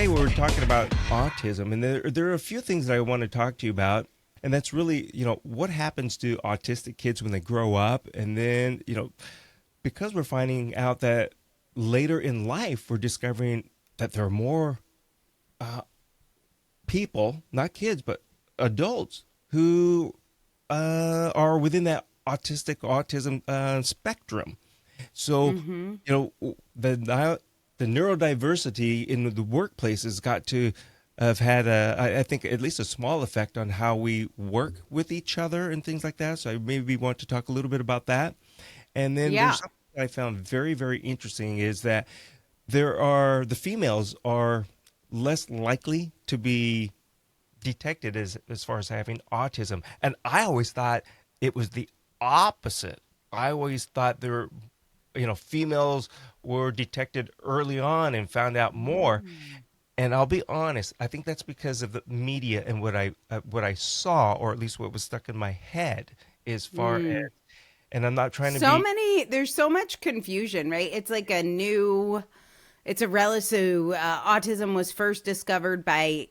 today we're talking about autism, and there are a few things that I want to talk to you about, and that's really, what happens to autistic kids when they grow up, and then, because we're finding out that later in life we're discovering that there are more people, not kids, but adults who are within that autism spectrum. So, Mm-hmm. the neurodiversity in the workplace has got to have had I think at least a small effect on how we work with each other and things like that. So I maybe want to talk a little bit about that. And then there's Yeah. something that I found very, very interesting is that the females are less likely to be detected as far as having autism. And I always thought it was the opposite. I always thought females were detected early on and found out more. Mm. And I'll be honest, I think that's because of the media and what I saw, or at least what was stuck in my head, as far as. Mm. And I'm not trying to So be. many, there's so much confusion, right? It's like a new, it's a relative. Autism was first discovered by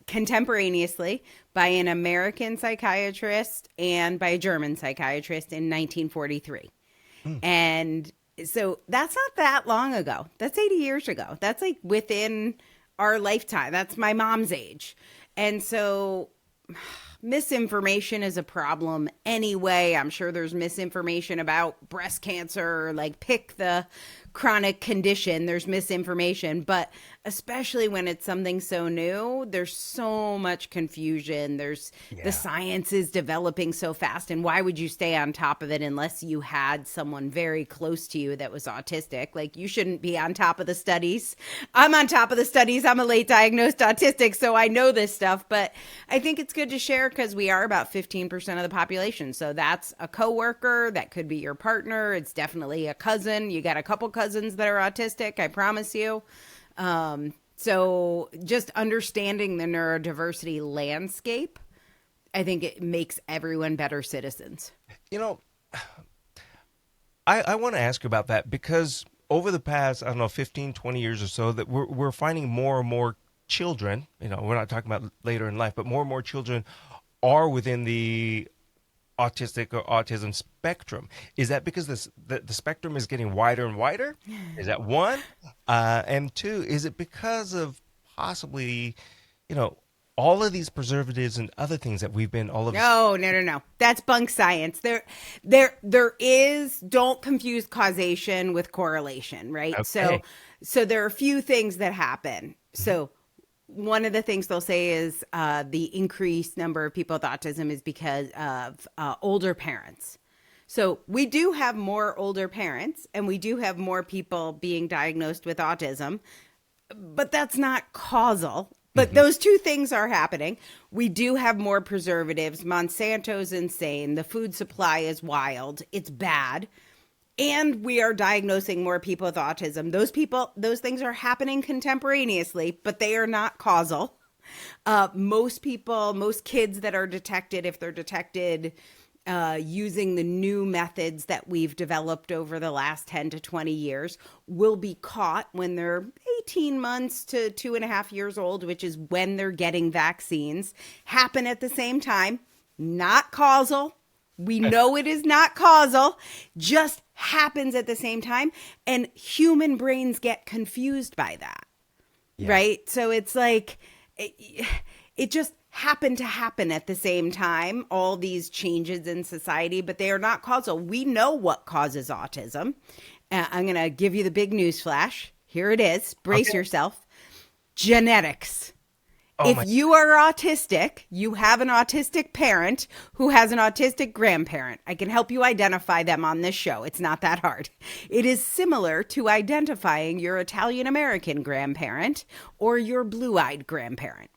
contemporaneously by an American psychiatrist and by a German psychiatrist in 1943. Mm, And so that's not that long ago. That's 80 years ago. That's like within our lifetime. That's my mom's age. And so misinformation is a problem anyway. I'm sure there's misinformation about breast cancer, like pick the chronic condition, there's misinformation, but especially when it's something so new, there's so much confusion. There's the yeah. science is developing so fast, and why would you stay on top of it unless you had someone very close to you that was autistic? Like, you shouldn't be on top of the studies. I'm on top of the studies. I'm a late diagnosed autistic, so I know this stuff, but I think it's good to share because we are about 15% of the population. So that's a coworker, that could be your partner, it's definitely a cousin. You got a couple cousins that are autistic, I promise you. So just understanding the neurodiversity landscape, I think it makes everyone better citizens. You know, I want to ask you about that because over the past, I don't know, 15, 20 years or so, that we're finding more and more children, we're not talking about later in life, but more and more children are within the autistic or autism spectrum. Is that because the spectrum is getting wider and wider? Is that one? And two, is it because of possibly, you know, all of these preservatives and other things that we've been all of us. No, no, no, no. That's bunk science. There is. Don't confuse causation with correlation, right? So, Okay. so there are a few things that happen. Mhm. So, one of the things they'll say is the increased number of people with autism is because of older parents. So we do have more older parents, and we do have more people being diagnosed with autism, but that's not causal. But Mhm. those two things are happening. We do have more preservatives. Monsanto's insane. The food supply is wild. It's bad. And we are diagnosing more people with autism. Those things are happening contemporaneously, but they are not causal. Most kids that are detected, if they're detected using the new methods that we've developed over the last 10 to 20 years, will be caught when they're 18 months to 2.5 years old, which is when they're getting vaccines, happen at the same time. Not causal. We know it is not causal, just happens at the same time. And human brains get confused by that, Yeah. right? So it's like it just happened to happen at the same time, all these changes in society, but they are not causal. We know what causes autism. I'm going to give you the big news flash. Here it is. Brace Okay. yourself. Genetics. Oh If my. you are autistic, you have an autistic parent who has an autistic grandparent. I can help you identify them on this show. It's not that hard. It is similar to identifying your Italian American grandparent or your blue eyed grandparent.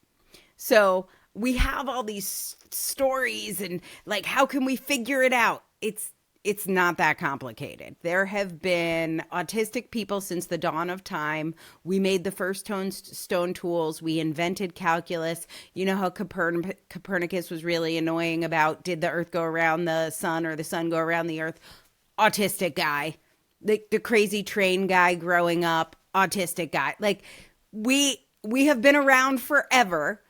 So we have all these stories and like, how can we figure it out? It's not that complicated. There have been autistic people since the dawn of time. We made the first stone tools. We invented calculus. You know how Copernicus was really annoying about, did the earth go around the sun or the sun go around the earth? Autistic guy. The crazy train guy growing up, autistic guy. Like, we We have been around forever.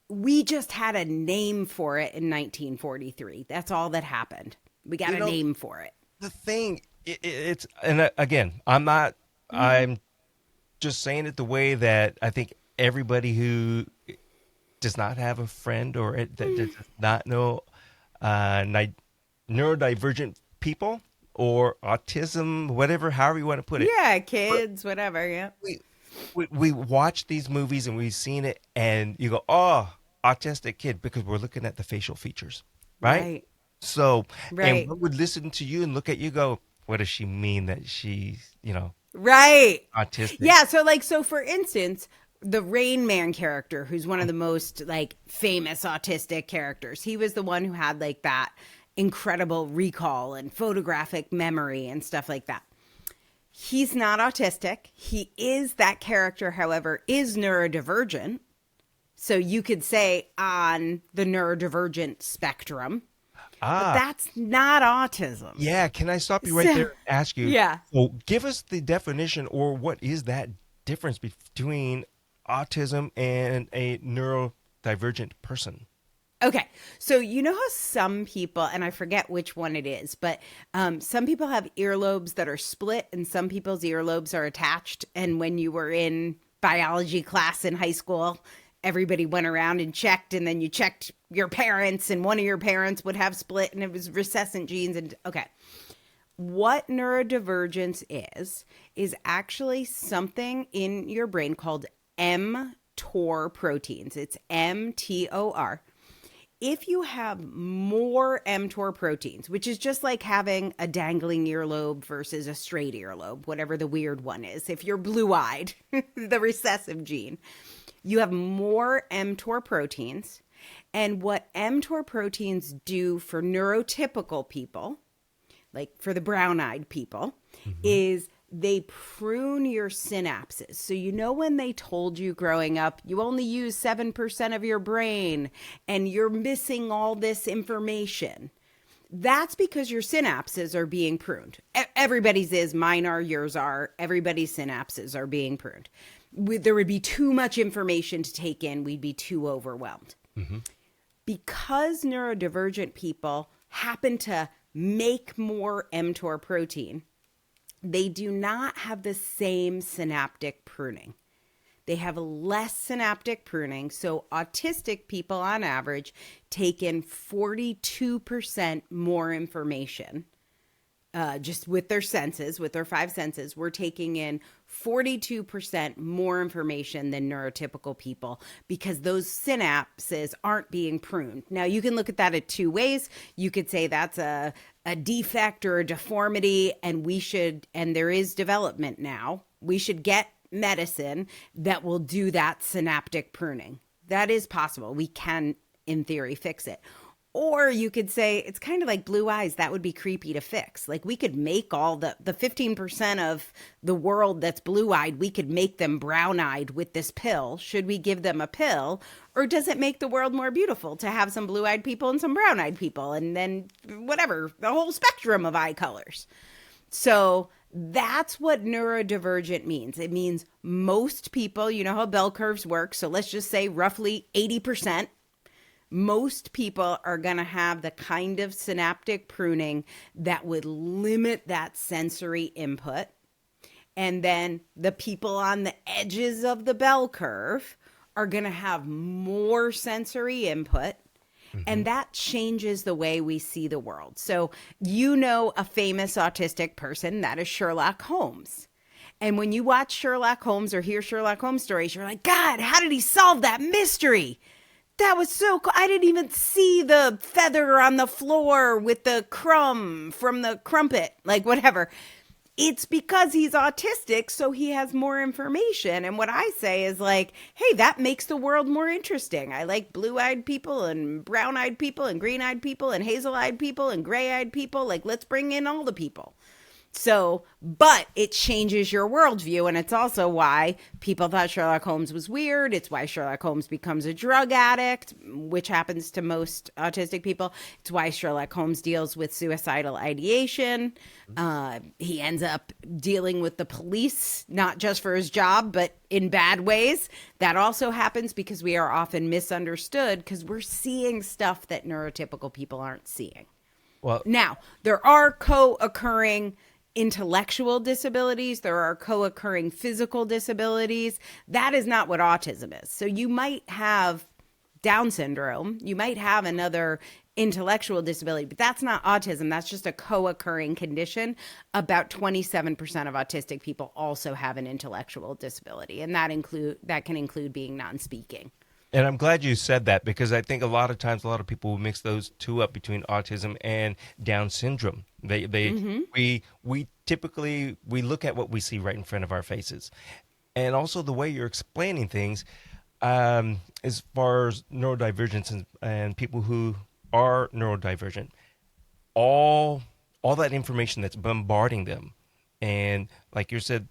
We just had a name for it in 1943. That's all that happened. We got You a know, name for it. the thing, it's, and again, I'm just saying it the way that I think everybody who does not have a friend or that does not know ni- neurodivergent people or autism, whatever, however you want to put it. Yeah, But kids, whatever. Yeah. we, we watch these movies and we've seen it, and you go, oh, autistic kid, because we're looking at the facial features, right? Right. So, and Right. we would listen to you and look at you, go, what does she mean that she's, Right. autistic? Yeah. So for instance, the Rain Man character, who's one of the most like famous autistic characters, he was the one who had like that incredible recall and photographic memory and stuff like that. He's not autistic. He is that character, however, is neurodivergent. So you could say on the neurodivergent spectrum, but Ah, that's not autism. yeah. Can I stop you right So, there and ask you? yeah. So, give us the definition, or what is that difference between autism and a neurodivergent person? Okay. So you know how some people, and I forget which one it is, but some people have earlobes that are split and some people's earlobes are attached. And when you were in biology class in high school, everybody went around and checked, and then you checked your parents, and one of your parents would have split, and it was recessive genes. And okay. What neurodivergence is actually something in your brain called mTOR proteins. It's mTOR. If you have more mTOR proteins, which is just like having a dangling earlobe versus a straight earlobe, whatever the weird one is, if you're blue eyed, the recessive gene, you have more mTOR proteins. And what mTOR proteins do for neurotypical people, like for the brown eyed people, is they prune your synapses. So, you know, when they told you growing up, you only use 7% of your brain and you're missing all this information. That's because your synapses are being pruned. Everybody's is, mine are, yours are. Everybody's synapses are being pruned. There would be too much information to take in. We'd be too overwhelmed. Because neurodivergent people happen to make more mTOR protein, they do not have the same synaptic pruning. They have less synaptic pruning. So autistic people on average take in 42% more information. Just with their senses, with their five senses, we're taking in 42% more information than neurotypical people because those synapses aren't being pruned. Now, you can look at that at two ways. You could say that's a defect or a deformity, and there is development now. We should get medicine that will do that synaptic pruning. That is possible. We can, in theory, fix it. Or you could say it's kind of like blue eyes. That would be creepy to fix. Like we could make all the 15% of the world that's blue eyed, we could make them brown eyed with this pill. Should we give them a pill? Or does it make the world more beautiful to have some blue eyed people and some brown eyed people? And then whatever, the whole spectrum of eye colors. So that's what neurodivergent means. It means most people, you know how bell curves work. So let's just say roughly 80%. Most people are going to have the kind of synaptic pruning that would limit that sensory input. And then the people on the edges of the bell curve are going to have more sensory input. And that changes the way we see the world. So, you know, a famous autistic person, that is Sherlock Holmes. And when you watch Sherlock Holmes or hear Sherlock Holmes stories, you're like, God, how did he solve that mystery? That was so cool. I didn't even see the feather on the floor with the crumb from the crumpet, like whatever. It's because he's autistic, so he has more information. And what I say is like, hey, that makes the world more interesting. I like blue-eyed people and brown-eyed people and green-eyed people and hazel-eyed people and gray-eyed people. Like, let's bring in all the people. So, but it changes your worldview. And it's also why people thought Sherlock Holmes was weird. It's why Sherlock Holmes becomes a drug addict, which happens to most autistic people. It's why Sherlock Holmes deals with suicidal ideation. He ends up dealing with the police, not just for his job, but in bad ways. That also happens because we are often misunderstood because we're seeing stuff that neurotypical people aren't seeing. Well, Now, there are co-occurring intellectual disabilities. There are co-occurring physical disabilities. That is not what autism is. So you might have Down syndrome. You might have another intellectual disability, but that's not autism. That's just a co-occurring condition. About 27% of autistic people also have an intellectual disability, and that can include being non-speaking. and I'm glad you said that because I think a lot of times a lot of people will mix those two up between autism and Down syndrome. We typically we look at what we see right in front of our faces, and also the way you're explaining things, as far as neurodivergence and people who are neurodivergent, all that information that's bombarding them, and like you said,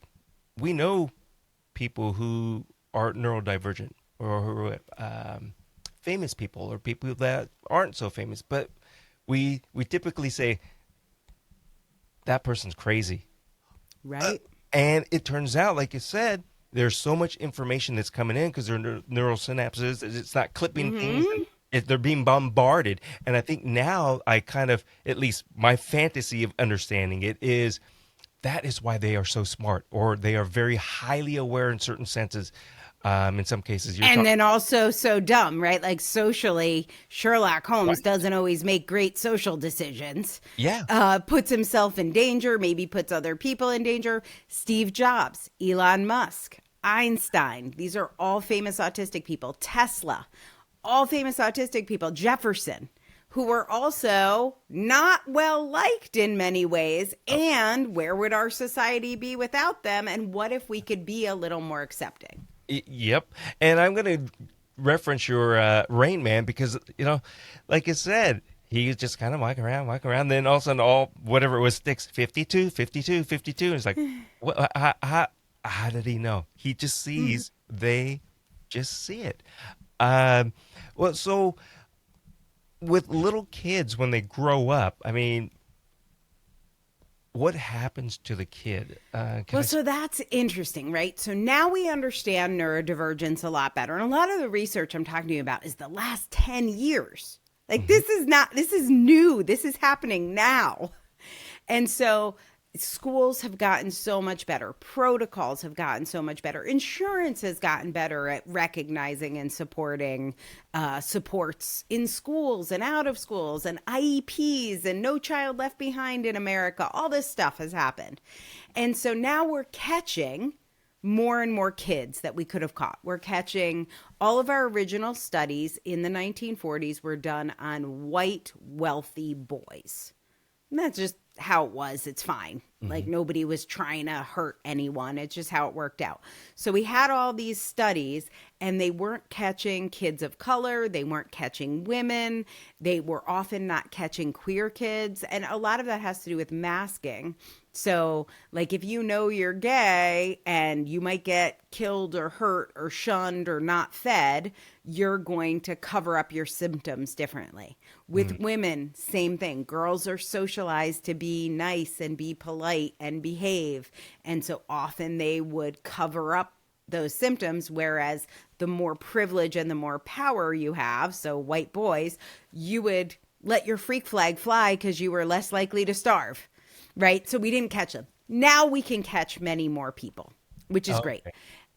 we know people who are neurodivergent or who are famous people or people that aren't so famous, but we typically say that person's crazy. Right? And it turns out, like you said, there's so much information that's coming in because their neural synapses, it's not clipping things. They're being bombarded. And I think now I kind of, at least my fantasy of understanding it is that is why they are so smart, or they are very highly aware in certain senses. In some cases, And then also so dumb, right? Like socially, Sherlock Holmes Right. doesn't always make great social decisions. Yeah. Puts himself in danger, maybe puts other people in danger. Steve Jobs, Elon Musk, Einstein. These are all famous autistic people. Tesla, all famous autistic people. Jefferson, who were also not well liked in many ways. And where would our society be without them? And what if we could be a little more accepting? Yep. And I'm going to reference your Rain Man because, like I said, he was just kind of walking around. Then all of a sudden, whatever it was sticks 52, 52, 52. And it's like, what, how did he know? He just sees, they just see it. Well, so with little kids, when they grow up, I mean, what happens to the kid? So that's interesting, right? So now we understand neurodivergence a lot better. And a lot of the research I'm talking to you about is the last 10 years. Like this is new. This is happening now. And so schools have gotten so much better. Protocols have gotten so much better. Insurance has gotten better at recognizing and supporting supports in schools and out of schools, and IEPs and No Child Left Behind in America. All this stuff has happened. And so now we're catching more and more kids that we could have caught. We're catching all of our original studies in the 1940s were done on white, wealthy boys. And that's just how it was. It's fine. Like nobody was trying to hurt anyone. It's just how it worked out. So we had all these studies and they weren't catching kids of color. They weren't catching women. They were often not catching queer kids. And a lot of that has to do with masking. So like if you know you're gay and you might get killed or hurt or shunned or not fed, you're going to cover up your symptoms differently. With women, same thing. Girls are socialized to be nice and be polite and behave. And so often they would cover up those symptoms, whereas the more privilege and the more power you have, so white boys, you would let your freak flag fly because you were less likely to starve. Right? So we didn't catch them. Now we can catch many more people, which is great.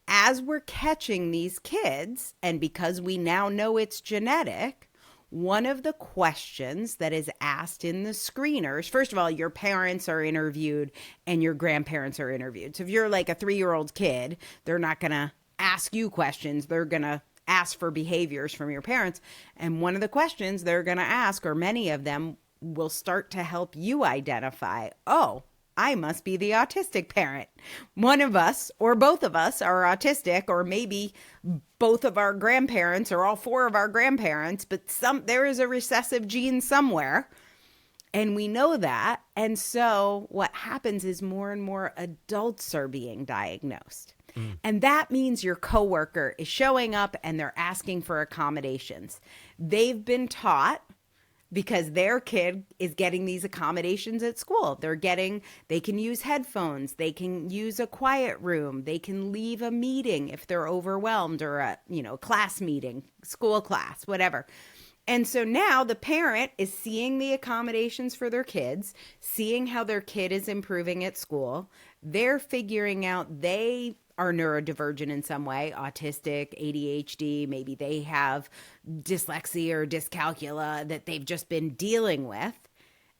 As we're catching these kids, and because we now know it's genetic, one of the questions that is asked in the screeners, first of all, your parents are interviewed and your grandparents are interviewed. So if you're like a 3-year-old kid, they're not going to ask you questions. They're going to ask for behaviors from your parents. And one of the questions they're going to ask, or many of them, will start to help you identify, oh, I must be the autistic parent. One of us or both of us are autistic, or maybe both of our grandparents or all 4 of our grandparents, but there is a recessive gene somewhere. And we know that. And so what happens is more and more adults are being diagnosed. Mm. And that means your coworker is showing up and they're asking for accommodations. They've been taught because their kid is getting these accommodations at school. They can use headphones, they can use a quiet room, they can leave a meeting if they're overwhelmed, or a, class meeting, school class, whatever. And so now the parent is seeing the accommodations for their kids, seeing how their kid is improving at school. They're figuring out they are neurodivergent in some way, autistic, ADHD, maybe they have dyslexia or dyscalculia that they've just been dealing with.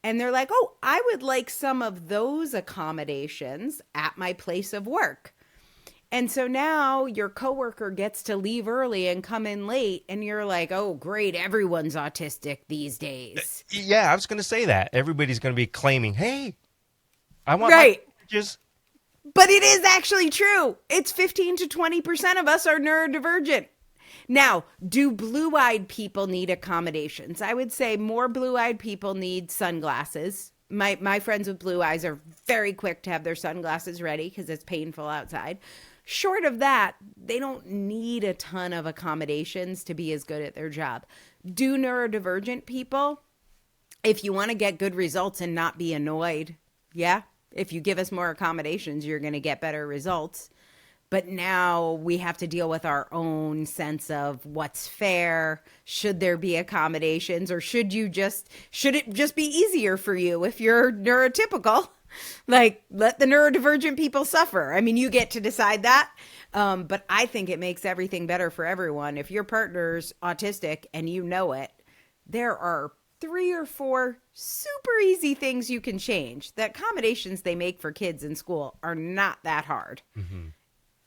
And they're like, oh, I would like some of those accommodations at my place of work. And so now your coworker gets to leave early and come in late, and you're like, oh, great, everyone's autistic these days. Yeah, I was going to say that. Everybody's going to be claiming, hey, I want Right. my privileges. But it is actually true. It's 15 to 20% of us are neurodivergent. Now, do blue-eyed people need accommodations? I would say more blue-eyed people need sunglasses. My friends with blue eyes are very quick to have their sunglasses ready because it's painful outside. Short of that, they don't need a ton of accommodations to be as good at their job. Do neurodivergent people, if you want to get good results and not be annoyed, yeah, if you give us more accommodations, you're going to get better results. But now we have to deal with our own sense of what's fair. Should there be accommodations, or should it just be easier for you if you're neurotypical? Like, let the neurodivergent people suffer. I mean, you get to decide that. But I think it makes everything better for everyone. If your partner's autistic and you know it, there are 3 or 4 super easy things you can change. The accommodations they make for kids in school are not that hard. Mm-hmm.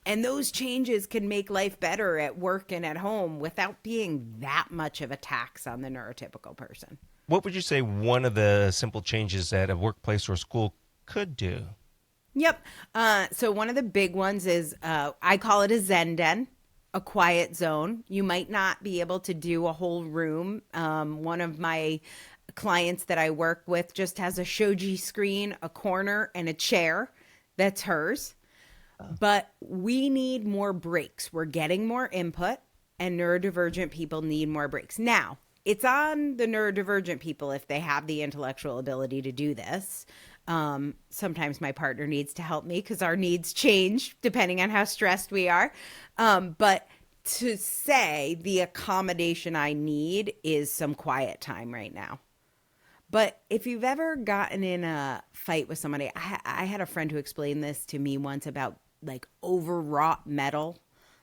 And those changes can make life better at work and at home without being that much of a tax on the neurotypical person. What would you say one of the simple changes that a workplace or school could do? Yep. So one of the big ones is I call it a Zen den, a quiet zone. You might not be able to do a whole room. One of my clients that I work with just has a shoji screen, a corner, and a chair that's hers. But we need more breaks. We're getting more input, and neurodivergent people need more breaks. Now, it's on the neurodivergent people if they have the intellectual ability to do this. Sometimes my partner needs to help me because our needs change depending on how stressed we are. But to say the accommodation I need is some quiet time right now. But if you've ever gotten in a fight with somebody, I had a friend who explained this to me once about like overwrought metal.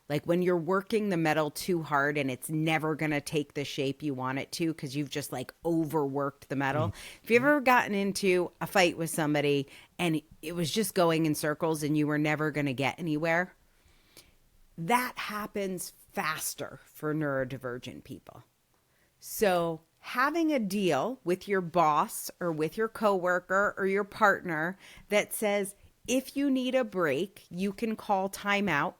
Like when you're working the metal too hard and it's never going to take the shape you want it to because you've just like overworked the metal. Mm-hmm. If you've ever gotten into a fight with somebody and it was just going in circles and you were never going to get anywhere, that happens faster for neurodivergent people. So having a deal with your boss or with your coworker or your partner that says, if you need a break, you can call timeout.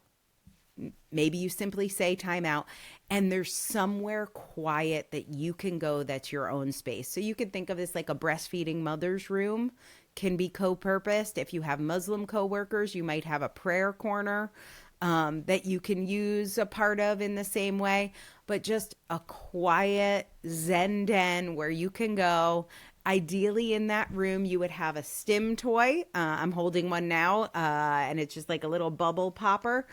Maybe you simply say timeout, and there's somewhere quiet that you can go that's your own space. So you can think of this like a breastfeeding mother's room can be co-purposed. If you have Muslim coworkers, you might have a prayer corner that you can use a part of in the same way, but just a quiet Zen den where you can go. Ideally in that room, you would have a stim toy. I'm holding one now, and it's just like a little bubble popper.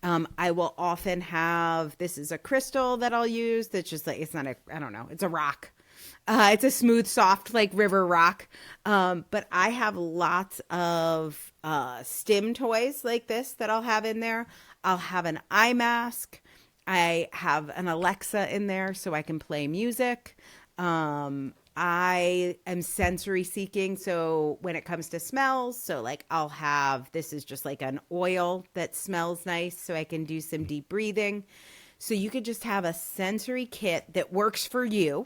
I will often have, this is a crystal that I'll use. That's just like, it's not a, I don't know, it's a rock. It's a smooth, soft, like river rock. But I have lots of stim toys like this that I'll have in there. I'll have an eye mask. I have an Alexa in there so I can play music. I am sensory seeking. So when it comes to smells, so like I'll have, this is just like an oil that smells nice so I can do some deep breathing. So you could just have a sensory kit that works for you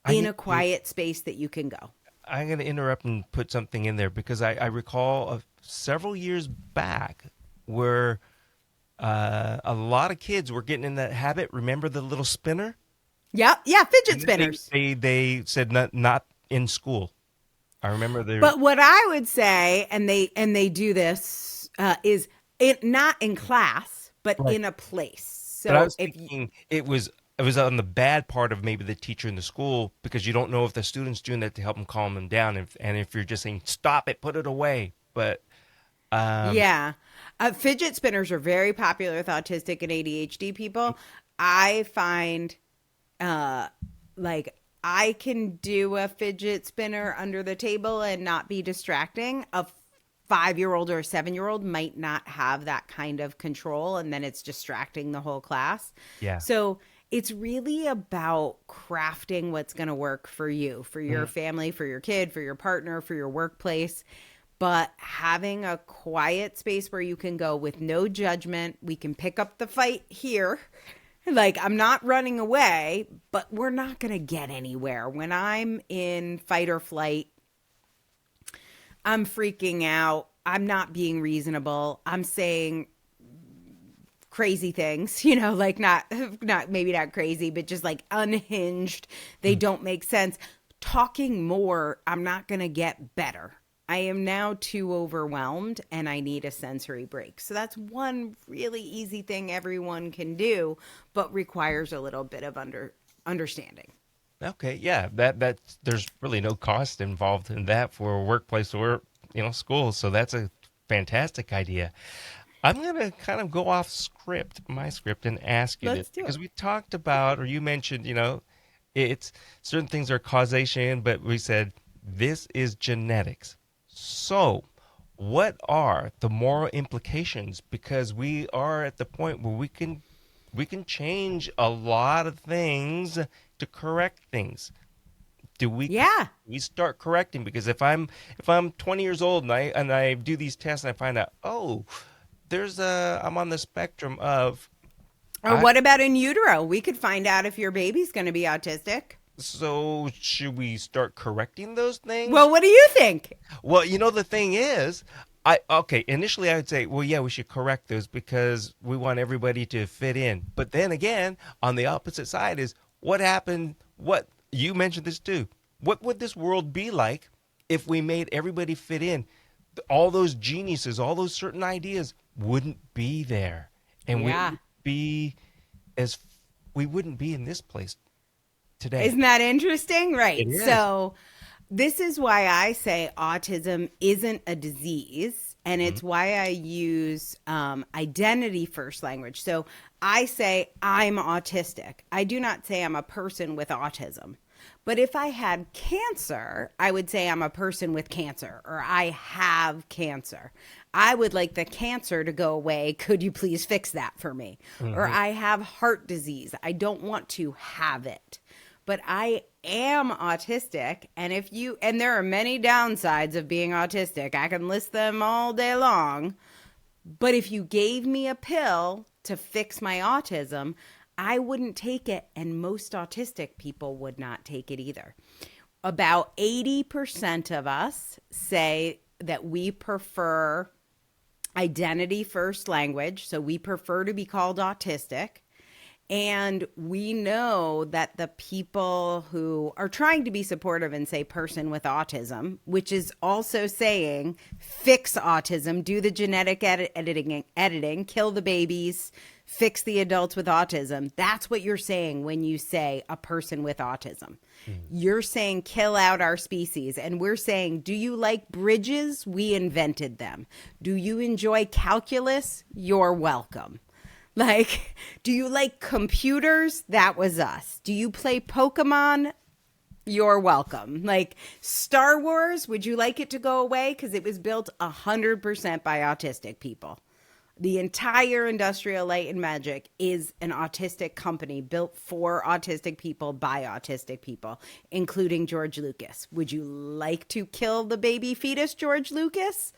in a quiet space that you can go. I'm going to interrupt and put something in there because I recall several years back where a lot of kids were getting in that habit. Remember the little spinner? Yeah, fidget spinners. They said not in school. I remember there. But what I would say, and they do this, is not in class, but Right. in a place. But I So was if you, thinking it was on the bad part of maybe the teacher in the school because you don't know if the student's doing that to help them calm them down, and if you're just saying stop it, put it away. But um, yeah, fidget spinners are very popular with autistic and ADHD people. I find uh like I can do a fidget spinner under the table and not be distracting. A 5-year-old or a 7-year-old might not have that kind of control, and then it's distracting the whole class. yeah. So it's really about crafting what's going to work for you, for your Mhm. family, for your kid, for your partner, for your workplace. But having a quiet space where you can go with no judgment, we can pick up the fight here. Like, I'm not running away, but we're not going to get anywhere. When I'm in fight or flight, I'm freaking out. I'm not being reasonable. I'm saying crazy things, like not maybe not crazy, but just like unhinged. They don't make sense. Talking more, I'm not going to get better. I am now too overwhelmed and I need a sensory break. So that's one really easy thing everyone can do, but requires a little bit of understanding. Okay, yeah, that's there's really no cost involved in that for a workplace or school. So that's a fantastic idea. I'm gonna kind of go off script, my script, and ask you this Let's do because it. we talked about, or you mentioned, it's certain things are causation, but we said this is genetics. So, what are the moral implications? Because we are at the point where we can change a lot of things to correct things. Do Yeah. we start correcting? Because if I'm 20 years old and I do these tests and I find out, oh, I'm on the spectrum of Or I what about in utero? We could find out if your baby's going to be autistic. so should we start correcting those things? Well, what do you think? Well, the thing is, initially I would say, well, yeah, we should correct those because we want everybody to fit in. But then again, on the opposite side is what happened, what you mentioned this too. What would this world be like if we made everybody fit in? All those geniuses, all those certain ideas wouldn't be there. And we Yeah. would be as we wouldn't be in this place today. Isn't that interesting? It Right. is. So, this is why I say autism isn't a disease. And Mhm. it's why I use identity first language. So, I say I'm autistic. I do not say I'm a person with autism. But if I had cancer, I would say I'm a person with cancer or I have cancer. I would like the cancer to go away. Could you please fix that for me? Or Mhm. I have heart disease. I don't want to have it. But I am autistic, and there are many downsides of being autistic. I can list them all day long. But if you gave me a pill to fix my autism, I wouldn't take it, and most autistic people would not take it either. About 80% of us say that we prefer identity first language, so we prefer to be called autistic. And we know that the people who are trying to be supportive and say person with autism, which is also saying fix autism, do the genetic editing, kill the babies, fix the adults with autism. That's what you're saying when you say a person with autism. Mhm. You're saying kill out our species. And we're saying, do you like bridges? We invented them. Do you enjoy calculus? You're welcome. Like, do you like computers? That was us. Do you play Pokemon? You're welcome. Like, Star Wars, would you like it to go away? Because it was built 100% by autistic people. The entire Industrial Light and Magic is an autistic company built for autistic people by autistic people, including George Lucas. Would you like to kill the baby fetus, George Lucas?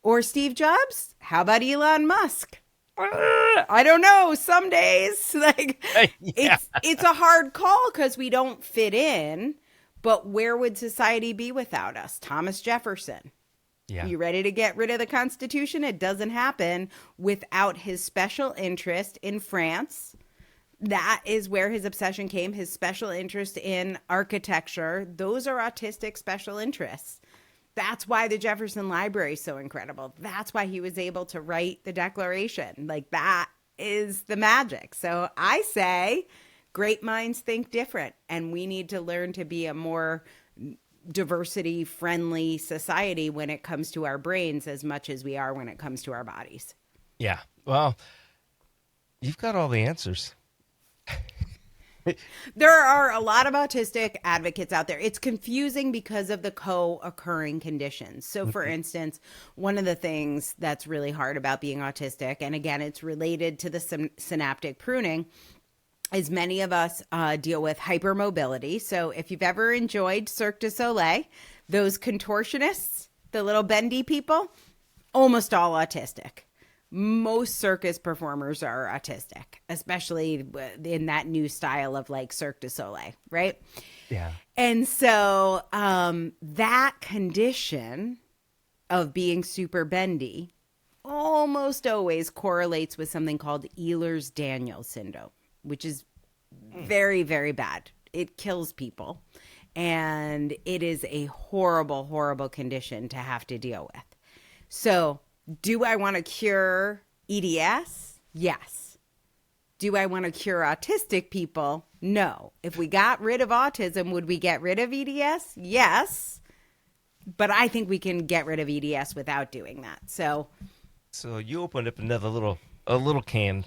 Or Steve Jobs? How about Elon Musk? I don't know. Some days, like Yeah. it's a hard call because we don't fit in. But where would society be without us? Thomas Jefferson. Yeah. You ready to get rid of the Constitution? It doesn't happen without his special interest in France that is where his obsession came, his special interest in architecture. Those are autistic special interests. That's why the Jefferson Library is so incredible. That's why he was able to write the Declaration. Like, that is the magic. So I say great minds think different, and we need to learn to be a more diversity friendly society when it comes to our brains as much as we are when it comes to our bodies. Yeah. Well, you've got all the answers. There are a lot of autistic advocates out there. It's confusing because of the co-occurring conditions. So, for instance, one of the things that's really hard about being autistic, and again, it's related to the synaptic pruning, is many of us deal with hypermobility. So if you've ever enjoyed Cirque du Soleil, those contortionists, the little bendy people, almost all autistic. Most circus performers are autistic, especially in that new style of like Cirque du Soleil, right? Yeah. And so that condition of being super bendy almost always correlates with something called Ehlers-Danlos syndrome, which is very, very bad. It kills people. And it is a horrible, horrible condition to have to deal with. So, do I want to cure EDS? Yes. Do I want to cure autistic people? No. If we got rid of autism, would we get rid of EDS? Yes. But I think we can get rid of EDS without doing that. So you opened up another little can,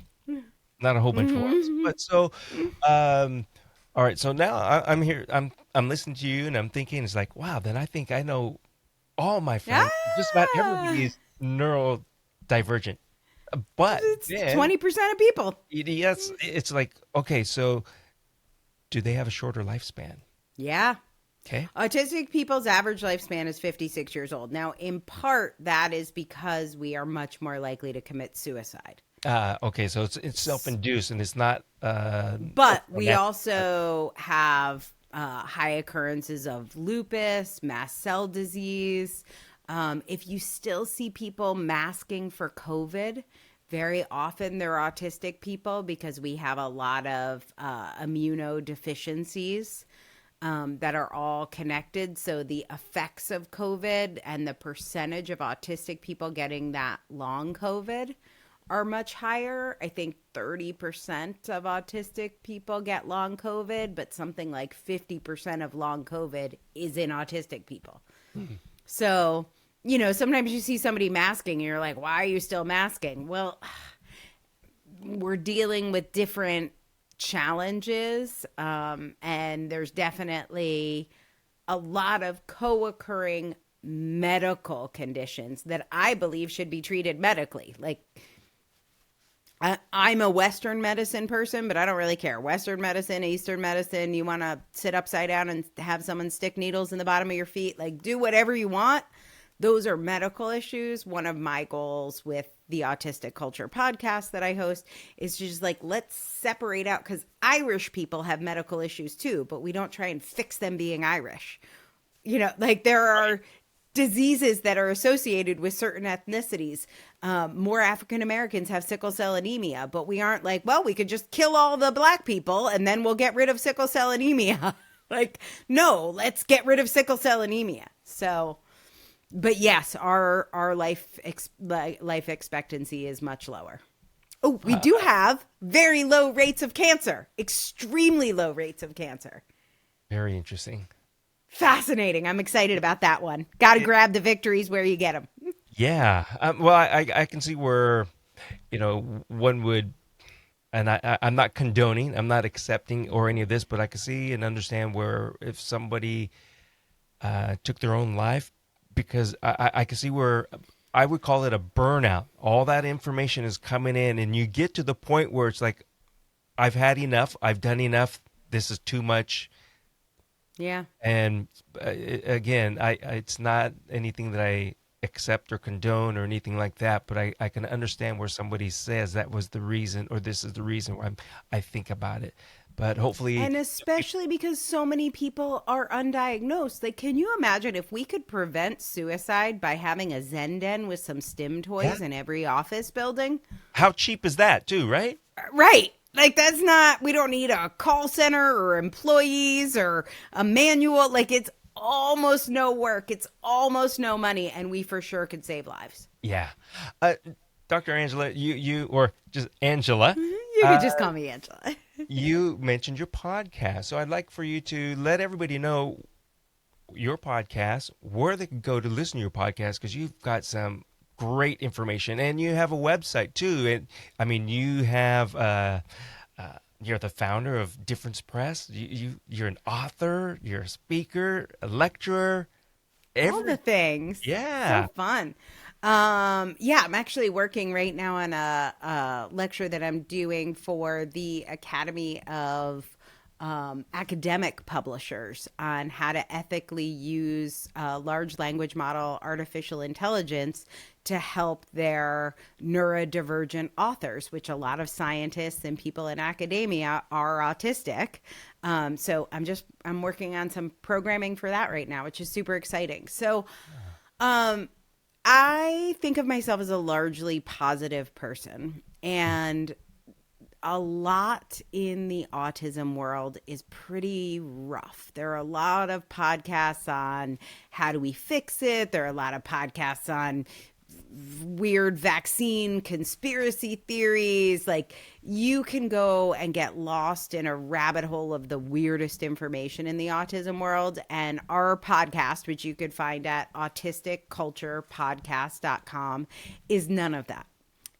not a whole bunch more. But so, all right. So now I'm here. I'm listening to you, and I'm thinking, it's like, wow. Then I think I know all my friends. Just about everybody is neurodivergent. But it's then 20% of people. EDS, it's like, okay, so do they have a shorter lifespan? Yeah. Okay. Autistic people's average lifespan is 56 years old. Now, in part, that is because we are much more likely to commit suicide. Okay, so it's self-induced, and it's not. But we also have high occurrences of lupus, mast cell disease. If you still see people masking for COVID, very often they're autistic people because we have a lot of immunodeficiencies that are all connected. So the effects of COVID and the percentage of autistic people getting that long COVID are much higher. I think 30% of autistic people get long COVID, but something like 50% of long COVID is in autistic people. So, you know, sometimes you see somebody masking and you're like, why are you still masking? Well, we're dealing with different challenges, and there's definitely a lot of co-occurring medical conditions that I believe should be treated medically. Like, I'm a Western medicine person, but I don't really care. Western medicine, Eastern medicine, you want to sit upside down and have someone stick needles in the bottom of your feet, like, do whatever you want. Those are medical issues. One of my goals with the Autistic Culture podcast that I host is just like, let's separate out, because Irish people have medical issues too, but we don't try and fix them being Irish. You know, like, there are diseases that are associated with certain ethnicities. More African Americans have sickle cell anemia, but we aren't like, well, we could just kill all the black people and then we'll get rid of sickle cell anemia. Like, no, let's get rid of sickle cell anemia. So, but yes, our life expectancy is much lower. Oh, we do have very low rates of cancer, extremely low rates of cancer. Very interesting. Fascinating. I'm excited about that one. Got to grab the victories where you get them. Yeah. Well, I can see where, you know, one would, and I'm not condoning, I'm not accepting or any of this, but I can see and understand where if somebody took their own life, because I can see where I would call it a burnout. All that information is coming in, and you get to the point where it's like, I've had enough. I've done enough. This is too much. Yeah. And again, it's not anything that I accept or condone or anything like that, but I can understand where somebody says that was the reason, or this is the reason why I think about it. But hopefully, and especially because so many people are undiagnosed. Like, can you imagine if we could prevent suicide by having a Zen den with some stim toys in every office building? How cheap is that too, right? Right. Like, that's not, we don't need a call center or employees or a manual. Like, it's almost no work, it's almost no money, and we for sure could save lives. Yeah. Uh, Dr. Angela, or just Angela, You uh, could just call me Angela. you mentioned your podcast. So I'd like for you to let everybody know your podcast, where they can go to listen to your podcast, because you've got some great information and you have a website too. And I mean, you have, you're the founder of Difference Press. You're an author, you're a speaker, a lecturer, All the things. So yeah. fun. Yeah, I'm actually working right now on a lecture that I'm doing for the Academy of Academic Publishers on how to ethically use large language model artificial intelligence to help their neurodivergent authors, which a lot of scientists and people in academia are autistic. So I'm working on some programming for that right now, which is super exciting. So um, I think of myself as a largely positive person, and a lot in the autism world is pretty rough. There are a lot of podcasts on how do we fix it. There are a lot of podcasts on weird vaccine conspiracy theories. Like, you can go and get lost in a rabbit hole of the weirdest information in the autism world. And our podcast, which you could find at autisticculturepodcast.com, is none of that.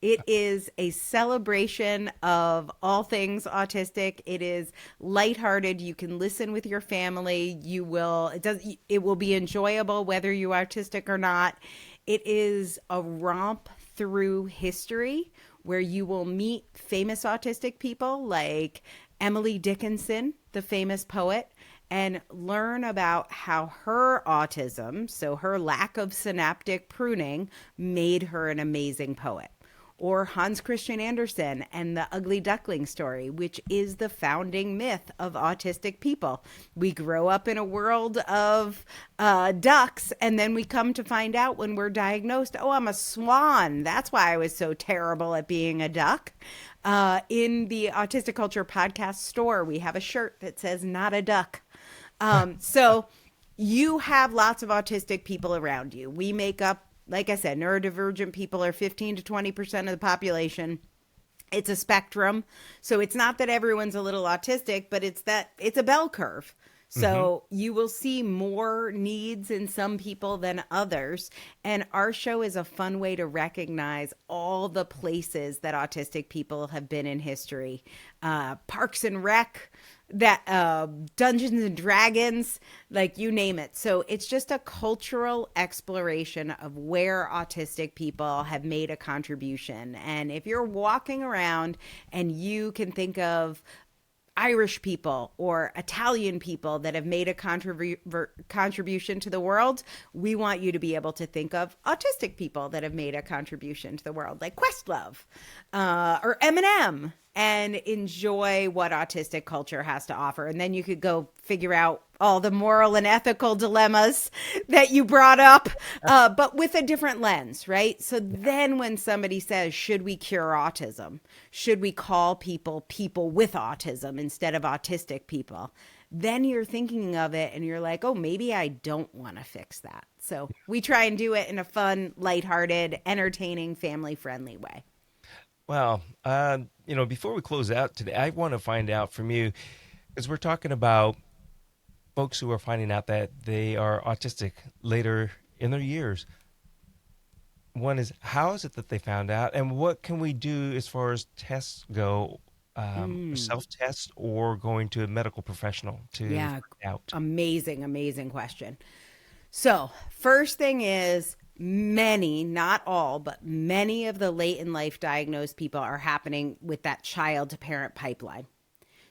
It is a celebration of all things autistic. It is lighthearted. You can listen with your family. It will be enjoyable whether you're autistic or not. It is a romp through history where you will meet famous autistic people like Emily Dickinson, the famous poet, and learn about how her autism, so her lack of synaptic pruning, made her an amazing poet. Or Hans Christian Andersen and the Ugly Duckling story, which is the founding myth of autistic people. We grow up in a world of ducks, and then we come to find out when we're diagnosed, oh, I'm a swan. That's why I was so terrible at being a duck. In the Autistic Culture podcast store, we have a shirt that says, not a duck. So you have lots of autistic people around you. We make up, like I said, neurodivergent people are 15 to 20% of the population. It's a spectrum. So it's not that everyone's a little autistic, but it's a bell curve. So you will see more needs in some people than others. And our show is a fun way to recognize all the places that autistic people have been in history. Parks and Rec, that Dungeons and Dragons, like, you name it. So it's just a cultural exploration of where autistic people have made a contribution. And if you're walking around and you can think of Irish people or Italian people that have made a contribution to the world, we want you to be able to think of autistic people that have made a contribution to the world, like Questlove or Eminem, and enjoy what autistic culture has to offer. And then you could go figure out all the moral and ethical dilemmas that you brought up, but with a different lens, right? So then when somebody says, should we cure autism? Should we call people with autism instead of autistic people? Then you're thinking of it and you're like, oh, maybe I don't want to fix that. So we try and do it in a fun, lighthearted, entertaining, family-friendly way. Well, before we close out today, I want to find out from you, because we're talking about folks who are finding out that they are autistic later in their years. One is, how is it that they found out, and what can we do as far as tests go, self-test or going to a medical professional to Yeah, find out? amazing, amazing question. So, first thing is, many, not all, but many of the late in life diagnosed people are happening with that child to parent pipeline.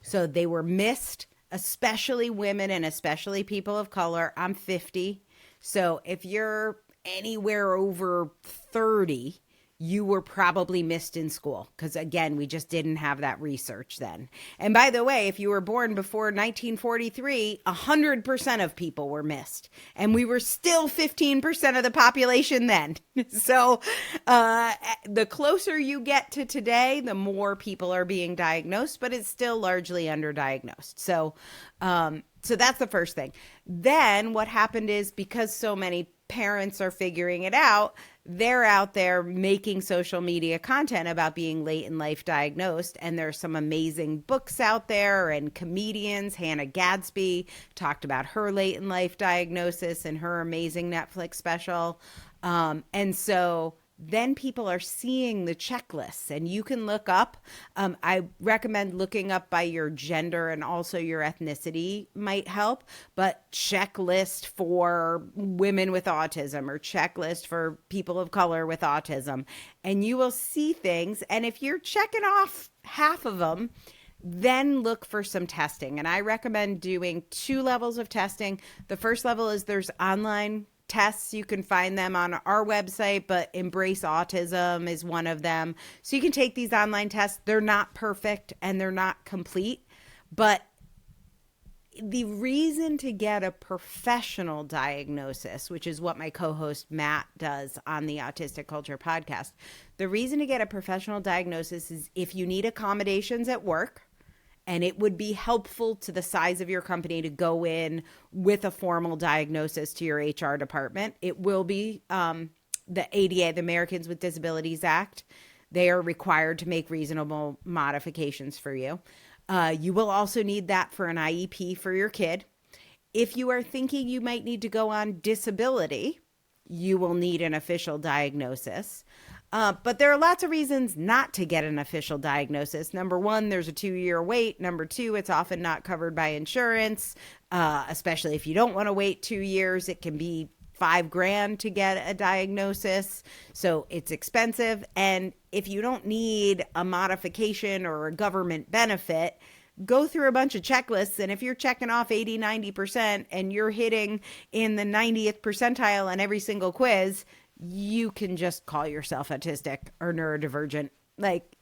So they were missed, especially women and especially people of color. I'm 50. So if you're anywhere over 30, you were probably missed in school because, again, we just didn't have that research then. And by the way, if you were born before 1943, 100% of people were missed, and we were still 15% of the population then. So the closer you get to today, the more people are being diagnosed, but it's still largely underdiagnosed. So that's the first thing. Then what happened is, because so many parents are figuring it out, they're out there making social media content about being late in life diagnosed. And there's some amazing books out there, and comedians. Hannah Gadsby talked about her late in life diagnosis in her amazing Netflix special. And so then people are seeing the checklists, and you can look up. I recommend looking up by your gender, and also your ethnicity might help, but checklist for women with autism, or checklist for people of color with autism. And you will see things. And if you're checking off half of them, then look for some testing. And I recommend doing 2 levels of testing. The first level is, there's online tests. You can find them on our website, but Embrace Autism is one of them. So you can take these online tests. They're not perfect and they're not complete, but the reason to get a professional diagnosis, which is what my co-host Matt does on the Autistic Culture podcast, the reason to get a professional diagnosis is if you need accommodations at work, and it would be helpful to the size of your company to go in with a formal diagnosis to your HR department. It will be the ADA, the Americans with Disabilities Act. They are required to make reasonable modifications for you. You will also need that for an IEP for your kid. If you are thinking you might need to go on disability, you will need an official diagnosis. But there are lots of reasons not to get an official diagnosis. Number 1, there's a 2-year wait. Number 2, it's often not covered by insurance, especially if you don't want to wait 2 years. It can be $5,000 to get a diagnosis, so it's expensive. And if you don't need a modification or a government benefit, go through a bunch of checklists. And if you're checking off 80, 90% and you're hitting in the 90th percentile on every single quiz, you can just call yourself autistic or neurodivergent. Like,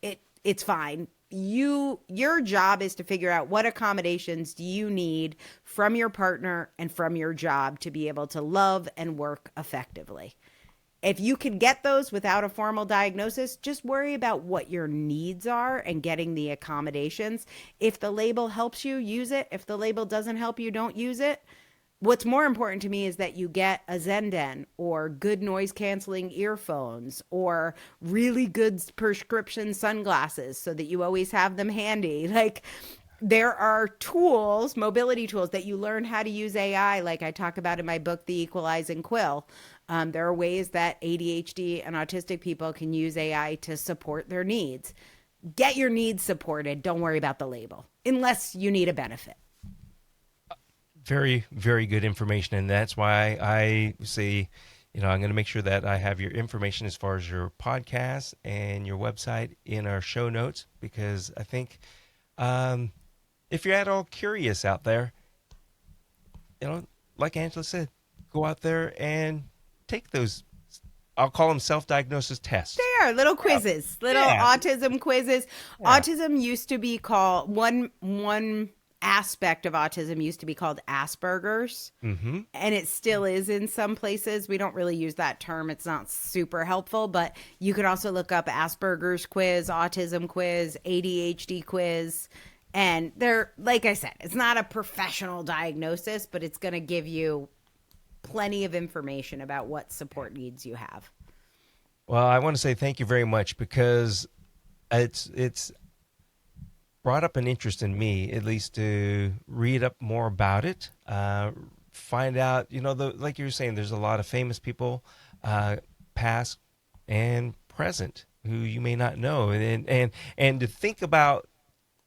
it's fine. Your job is to figure out what accommodations do you need from your partner and from your job to be able to love and work effectively. If you can get those without a formal diagnosis, just worry about what your needs are and getting the accommodations. If the label helps you, use it. If the label doesn't help you, don't use it. What's more important to me is that you get a Zenden or good noise canceling earphones or really good prescription sunglasses so that you always have them handy. Like, there are tools, mobility tools, that you learn how to use AI, like I talk about in my book, The Equalizing Quill. There are ways that ADHD and autistic people can use AI to support their needs. Get your needs supported. Don't worry about the label, unless you need a benefit. Very, very good information. And that's why I say, I'm going to make sure that I have your information as far as your podcast and your website in our show notes, because I think if you're at all curious out there, like Angela said, go out there and take those, I'll call them self-diagnosis tests. They are little quizzes, autism quizzes. Yeah. Autism used to be called, one aspect of autism used to be called Asperger's, and it still is in some places. We don't really use that term. It's not super helpful, but you could also look up Asperger's quiz, autism quiz, ADHD quiz. And they're, like I said, it's not a professional diagnosis, but it's going to give you plenty of information about what support needs you have. Well, I want to say thank you very much, because it's brought up an interest in me, at least, to read up more about it, find out, like you were saying, there's a lot of famous people, past and present, who you may not know. And to think about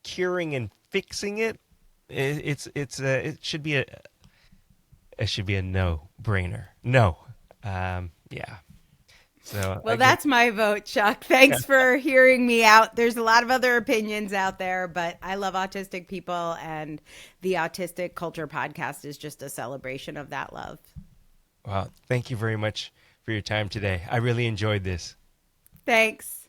curing and fixing it, it should be a no-brainer. No. Yeah. So well, that's my vote, Chuck. Thanks for hearing me out. There's a lot of other opinions out there, but I love autistic people, and the Autistic Culture podcast is just a celebration of that love. Well, thank you very much for your time today. I really enjoyed this. Thanks.